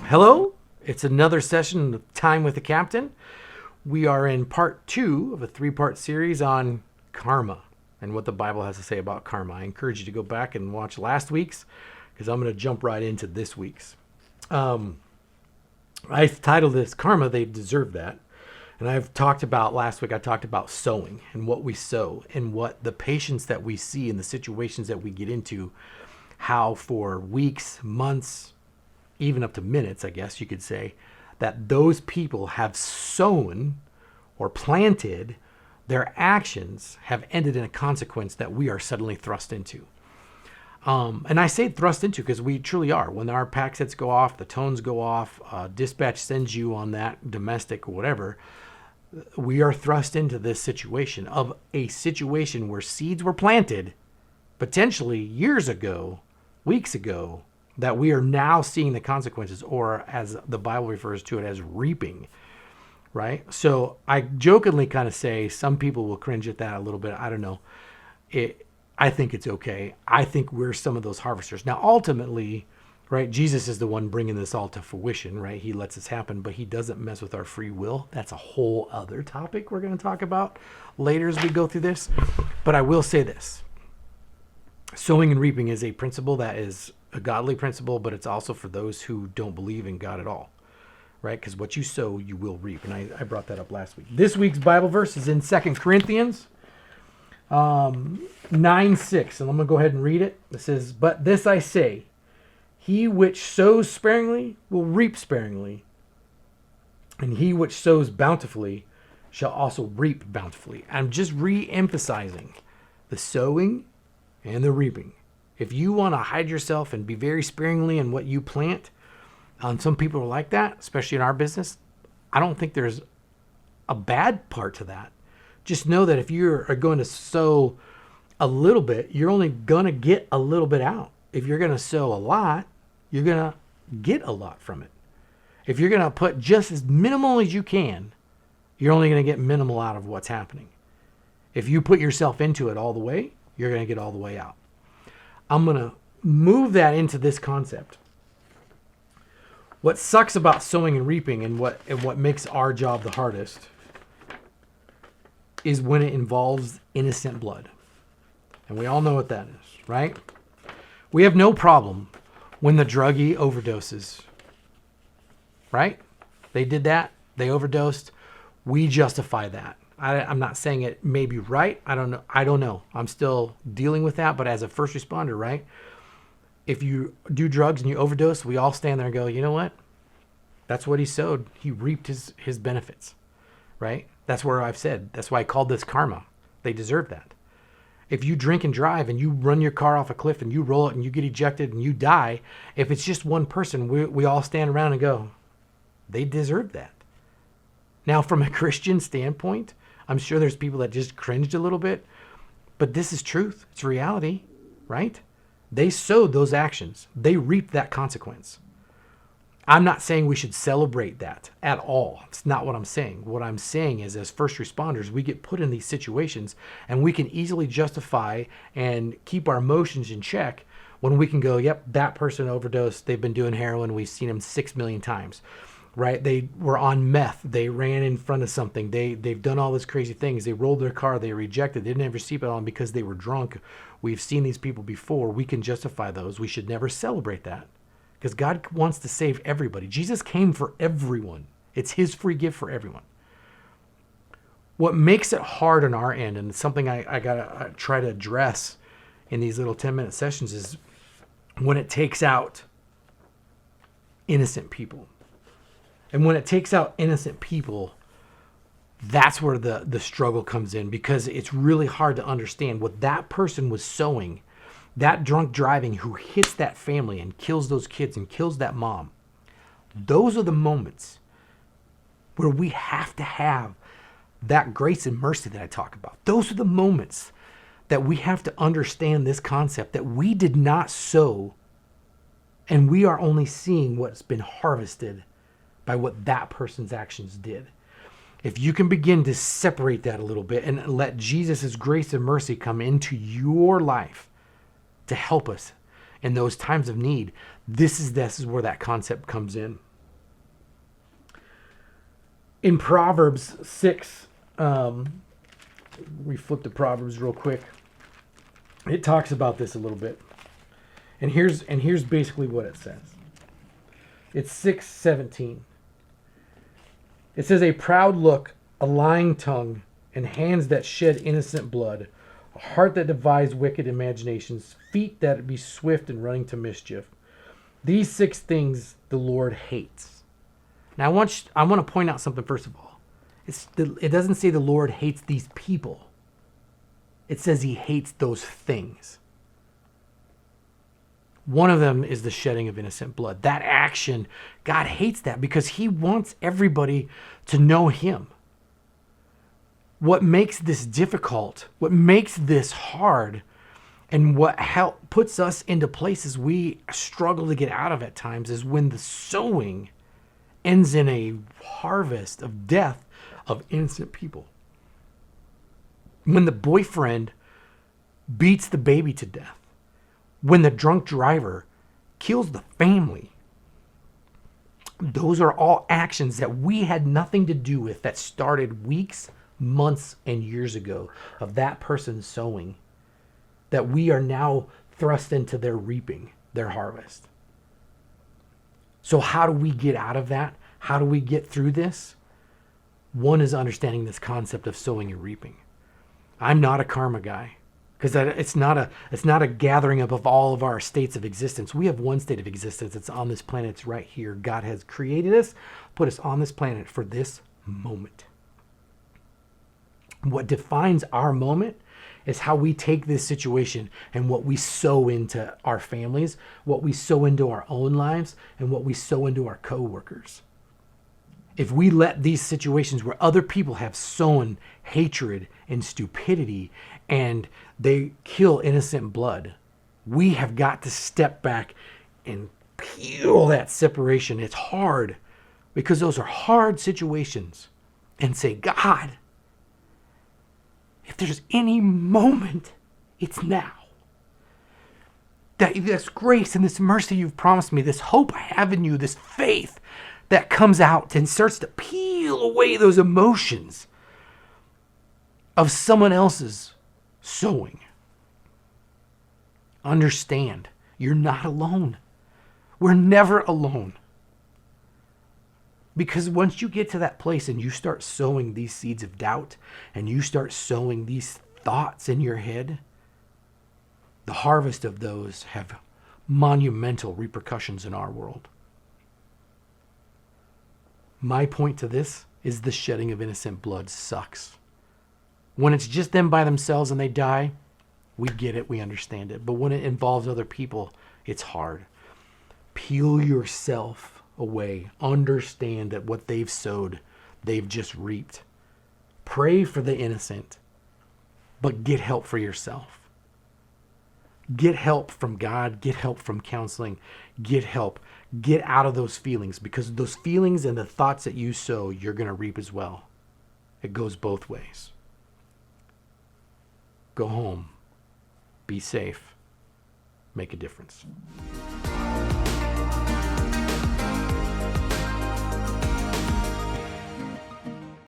Hello, it's another session of Time with the Captain. We are in part 2 of a 3-part series on karma and what the Bible has to say about karma. I encourage you to go back and watch last week's because I'm going to jump right into this week's. I titled this Karma, They Deserve That. And I've talked about last week, I talked about sowing and what we sow and what the patience that we see in the situations that we get into, how for weeks, months, even up to minutes, I guess you could say, that those people have sown or planted, their actions have ended in a consequence that we are suddenly thrust into. And I say thrust into because we truly are. When our pack sets go off, the tones go off, dispatch sends you on that domestic or whatever, we are thrust into this situation of a situation where seeds were planted potentially years ago, weeks ago, that we are now seeing the consequences, or as the Bible refers to it, as reaping, right? So I jokingly kind of say some people will cringe at that a little bit. I don't know. I think it's okay. I think we're some of those harvesters. Now, ultimately, right, Jesus is the one bringing this all to fruition, right? He lets this happen, but he doesn't mess with our free will. That's a whole other topic we're going to talk about later as we go through this. But I will say this. Sowing and reaping is a principle that is a godly principle, but it's also for those who don't believe in God at all, right? Because what you sow, you will reap. And I brought that up last week. This week's Bible verse is in 2 Corinthians 9:6. And I'm going to go ahead and read it. It says, "But this I say, he which sows sparingly will reap sparingly, and he which sows bountifully shall also reap bountifully." I'm just re-emphasizing the sowing and the reaping. If you want to hide yourself and be very sparingly in what you plant, some people are like that, especially in our business. I don't think there's a bad part to that. Just know that if you are going to sow a little bit, you're only going to get a little bit out. If you're going to sow a lot, you're going to get a lot from it. If you're going to put just as minimal as you can, you're only going to get minimal out of what's happening. If you put yourself into it all the way, you're going to get all the way out. I'm going to move that into this concept. What sucks about sowing and reaping and what makes our job the hardest is when it involves innocent blood. And we all know what that is, right? We have no problem when the druggie overdoses, right? They did that. They overdosed. We justify that. I'm not saying it may be right. I don't know. I'm still dealing with that. But as a first responder, right? If you do drugs and you overdose, we all stand there and go, you know what? That's what he sowed. He reaped his benefits, right? That's where I've said. That's why I called this karma. They deserve that. If you drink and drive and you run your car off a cliff and you roll it and you get ejected and you die, if it's just one person, we all stand around and go, they deserve that. Now, from a Christian standpoint, I'm sure there's people that just cringed a little bit, but this is truth. It's reality, right? They sowed those actions. They reaped that consequence. I'm not saying we should celebrate that at all. It's not what I'm saying. What I'm saying is, as first responders, we get put in these situations and we can easily justify and keep our emotions in check when we can go, yep, that person overdosed. They've been doing heroin. We've seen them 6 million times. Right? They were on meth. They ran in front of something. They've done all these crazy things. They rolled their car. They rejected. They didn't have their seatbelt on because they were drunk. We've seen these people before. We can justify those. We should never celebrate that because God wants to save everybody. Jesus came for everyone. It's his free gift for everyone. What makes it hard on our end, and it's something I got to try to address in these little 10-minute sessions, is when it takes out innocent people. And when it takes out innocent people, that's where the struggle comes in, because it's really hard to understand what that person was sowing, that drunk driving who hits that family and kills those kids and kills that mom. Those are the moments where we have to have that grace and mercy that I talk about. Those are the moments that we have to understand this concept that we did not sow, and we are only seeing what's been harvested by what that person's actions did. If you can begin to separate that a little bit and let Jesus' grace and mercy come into your life to help us in those times of need, this is where that concept comes in. In Proverbs 6, we flip to Proverbs real quick. It talks about this a little bit. And here's basically what it says. It's 6:17. It says, a proud look, a lying tongue, and hands that shed innocent blood, a heart that devises wicked imaginations, feet that be swift in running to mischief. These 6 things the Lord hates. Now I want to point out something first of all. It doesn't say the Lord hates these people. It says he hates those things. One of them is the shedding of innocent blood. That action, God hates that because he wants everybody to know him. What makes this difficult, what makes this hard, and what puts us into places we struggle to get out of at times is when the sowing ends in a harvest of death of innocent people. When the boyfriend beats the baby to death. When the drunk driver kills the family. Those are all actions that we had nothing to do with, that started weeks, months, and years ago of that person sowing, that we are now thrust into their reaping, their harvest. So how do we get out of that? How do we get through this? One is understanding this concept of sowing and reaping. I'm not a karma guy. Because it's not a gathering up of all of our states of existence. We have one state of existence. It's on this planet. It's right here. God has created us, put us on this planet for this moment. What defines our moment is how we take this situation and what we sow into our families, what we sow into our own lives, and what we sow into our coworkers. If we let these situations where other people have sown hatred and stupidity and they kill innocent blood, we have got to step back and peel that separation. It's hard because those are hard situations, and say, God, if there's any moment, it's now. That this grace and this mercy you've promised me, this hope I have in you, this faith that comes out and starts to peel away those emotions of someone else's sowing. Understand, you're not alone. We're never alone. Because once you get to that place and you start sowing these seeds of doubt and you start sowing these thoughts in your head, the harvest of those have monumental repercussions in our world. My point to this is the shedding of innocent blood sucks. When it's just them by themselves and they die, we get it, we understand it. But when it involves other people, it's hard. Peel yourself away. Understand that what they've sowed, they've just reaped. Pray for the innocent, but get help for yourself. Get help from God. Get help from counseling. Get help. Get out of those feelings, because those feelings and the thoughts that you sow, you're going to reap as well. It goes both ways. Go home. Be safe. Make a difference.